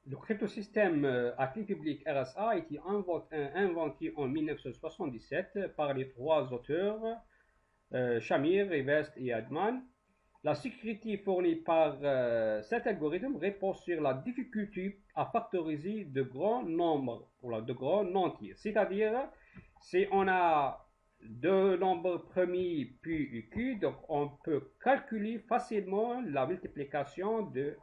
Le cryptosystème à clé publique RSA a été inventé en 1977 par les trois auteurs Shamir, Rivest et Adman. La sécurité fournie par cet algorithme répond sur la difficulté à factoriser de grands nombres, de grands entiers. C'est-à-dire, si on a deux nombres premiers puis q, donc on peut calculer facilement la multiplication de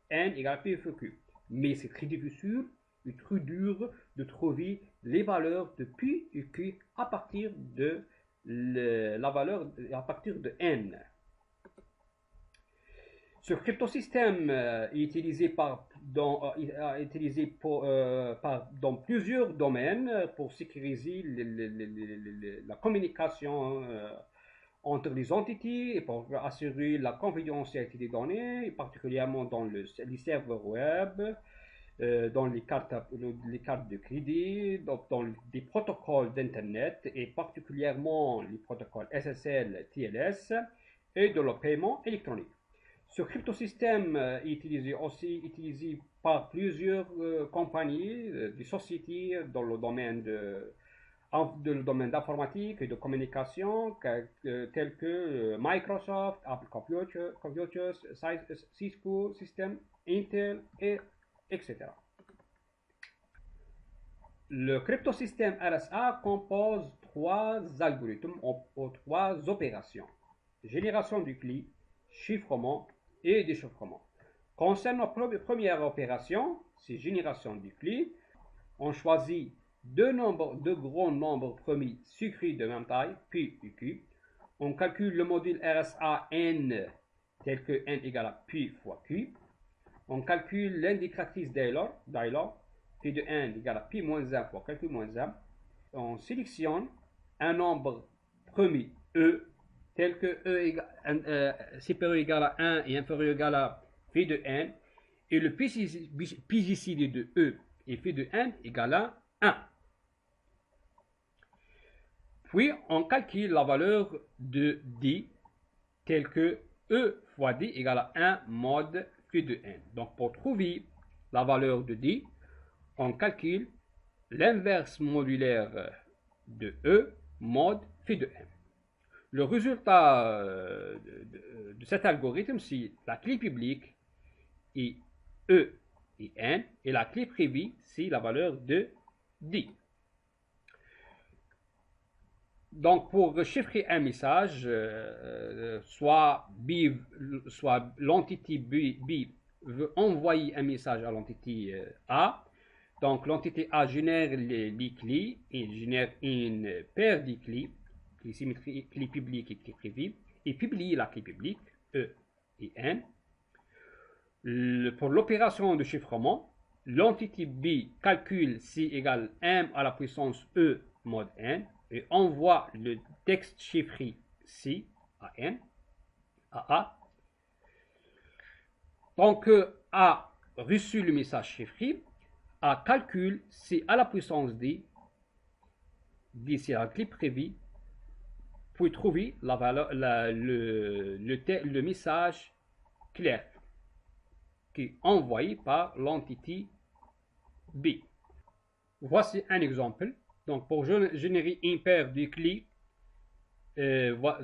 n égale p fois q. Mais c'est très difficile et très dur de trouver les valeurs de p et q à partir de la valeur à partir de n. Ce cryptosystème est utilisé dans plusieurs domaines pour sécuriser la communication entre les entités et pour assurer la confidentialité des données, particulièrement dans les serveurs web, dans les cartes de crédit, dans des protocoles d'Internet et particulièrement les protocoles SSL, TLS et de le paiement électronique. Ce cryptosystème est aussi utilisé par plusieurs compagnies, des sociétés dans le domaine d'informatique et de communication, tels que Microsoft, Apple Computers, Cisco Systems, Intel, etc. Le cryptosystème RSA compose trois algorithmes ou trois opérations: génération du clé, chiffrement et déchiffrement. Concernant la première opération, c'est génération du clé, on choisit deux grands nombres premiers sucrés de même taille, P et Q. On calcule le module RSA n tel que n égale à P fois Q. On calcule l'indicatrice d'Euler, P de n égale à P moins 1 fois calcul moins 1. On sélectionne un nombre premier E tel que supérieur égal à 1 et inférieur égal à phi de n, et le PJCD de E et phi de n égale à 1. Puis on calcule la valeur de D telle que E fois D égale à 1 mod phi de n. Donc pour trouver la valeur de D, on calcule l'inverse modulaire de E mod phi de n. Le résultat de cet algorithme, c'est la clé publique et E et N, et la clé privée, c'est la valeur de D. Donc, pour chiffrer un message, soit l'entité B veut envoyer un message à l'entité A. Donc, l'entité A génère les clés et génère une paire de clés, clé publique et clé privée, et publie la clé publique, E et N. Pour l'opération de chiffrement, l'entité B calcule C égale M à la puissance E mod N et envoie le texte chiffré C à N, à A. Donc, A reçu le message chiffré, A calcule C à la puissance D, D c'est la clé privée, pour trouver la valeur, le message clair qui est envoyé par l'entité B. Voici un exemple. Donc, pour générer une paire de clés,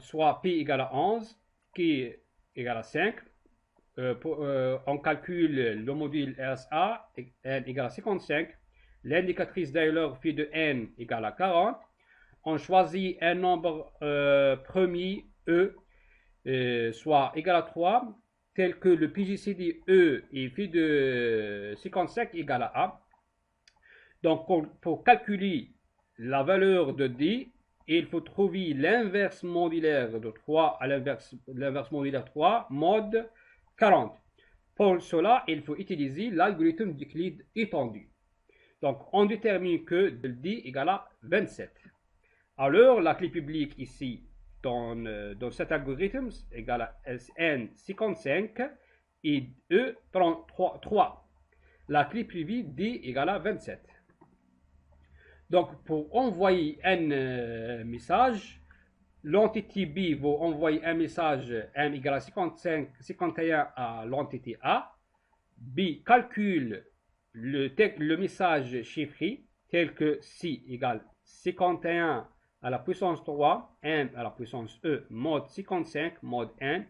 soit P égale à 11, Q égale à 5, on calcule le module RSA, N égale à 55, l'indicatrice d'Euler phi de N égale à 40, on choisit un nombre premier E, soit égal à 3, tel que le PJCD E et phi de 55 égale à A. Donc, pour calculer la valeur de D, il faut trouver l'inverse modulaire de 3 à l'inverse modulaire 3, mode 40. Pour cela, il faut utiliser l'algorithme d'Euclide étendu. Donc, on détermine que D égale à 27. Alors, la clé publique ici, dans cet algorithme, égale à N 55 et E 3. La clé privée D égale à 27. Donc, pour envoyer un message, l'entité B va envoyer un message N égale à 51 à l'entité A. B calcule le message chiffré tel que si égale 51 à la puissance 3, m à la puissance e, mode 55, mode n,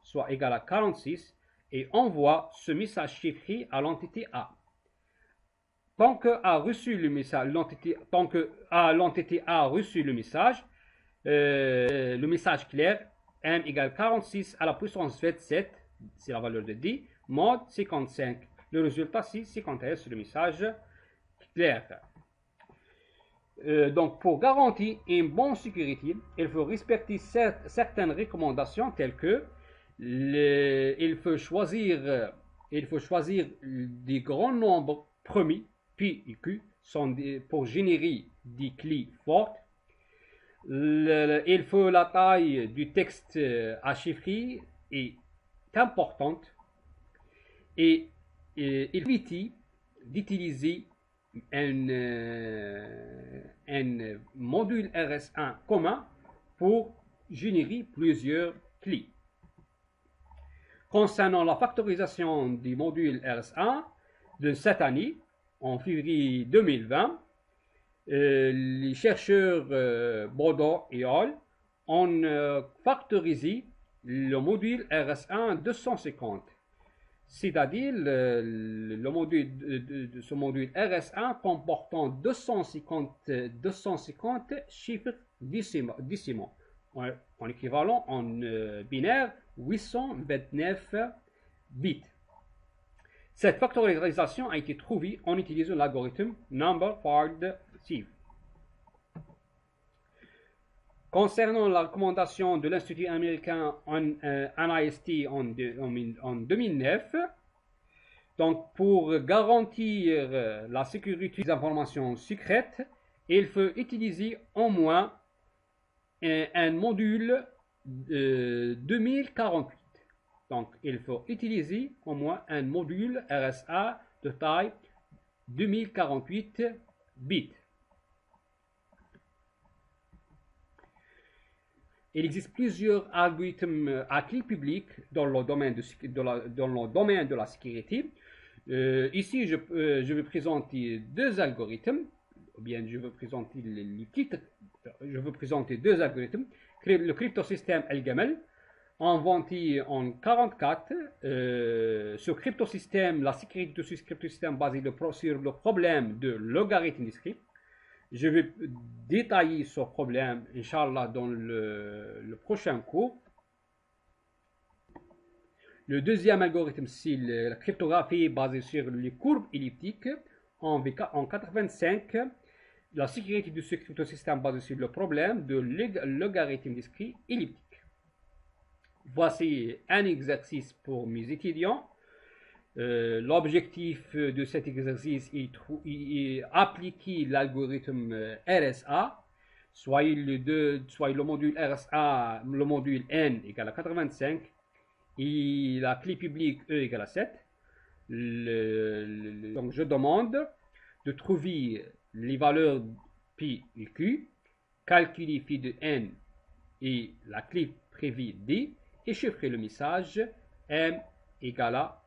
soit égal à 46, et envoie ce message chiffré à l'entité A. Tant que A a reçu le message, l'entité A a reçu le message clair, m égale 46 à la puissance 27, c'est la valeur de D, mode 55. Le résultat, c'est 51, c'est le message clair. Donc, pour garantir une bonne sécurité, il faut respecter certaines recommandations telles que il faut choisir des grands nombres premiers, P et Q, pour générer des clés fortes. Il faut la taille du texte à chiffrer est importante et éviter d'utiliser un module RS1 commun pour générer plusieurs clés. Concernant la factorisation du module RS1 de cette année, en février 2020, les chercheurs Bordeaux et Hall ont factorisé le module RS1 250. C'est-à-dire ce module RS1 comportant 250 chiffres décimaux, en équivalent en binaire 829 bits. Cette factorisation a été trouvée en utilisant l'algorithme Number-Ford-Sieve. Concernant la recommandation de l'Institut américain NIST en 2009, donc pour garantir la sécurité des informations secrètes, il faut utiliser au moins un module 2048. Donc il faut utiliser au moins un module RSA de taille 2048 bits. Il existe plusieurs algorithmes à clé publique dans le domaine de la sécurité. Ici, je vais présenter deux algorithmes, ou bien je vais présenter deux algorithmes. Le cryptosystème El-Gamel, inventé en 1944. Ce cryptosystème, la sécurité de ce cryptosystème basé sur le problème de logarithme discret. Je vais détailler ce problème, Inch'Allah, dans le prochain cours. Le deuxième algorithme, c'est la cryptographie basée sur les courbes elliptiques. En 1985, la sécurité de ce cryptosystème basé sur le problème de logarithme discret elliptique. Voici un exercice pour mes étudiants. L'objectif de cet exercice est appliquer l'algorithme RSA, soit le module RSA, le module N égale à 85 et la clé publique E égale à 7. Donc je demande de trouver les valeurs P et Q, calculer phi de N et la clé privée D et chiffrer le message M égale à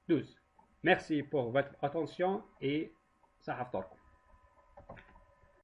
12. Merci pour votre attention et ça